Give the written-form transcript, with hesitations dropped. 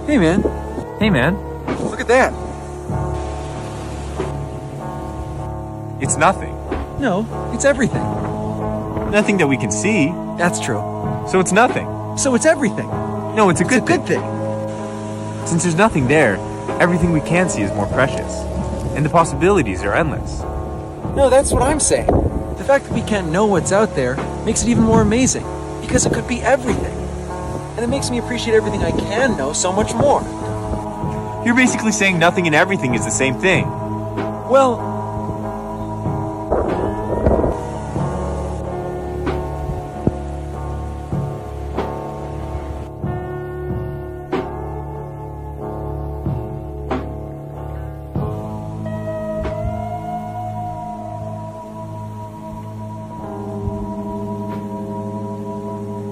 Hey man, Hey man, look at that. it's nothing. No, it's everything. Nothing that we can see, That's true. so it's nothing. So it's everything. No, it's a It's a good good thing. thing. Since there's nothing there, everything we can see is more precious. And the possibilities are endless. No, that's what I'm saying. The fact that we can't know what's out there makes it even more amazing, because it could be everything. And it makes me appreciate everything I can know so much more. You're basically saying nothing and everything is the same thing. Well,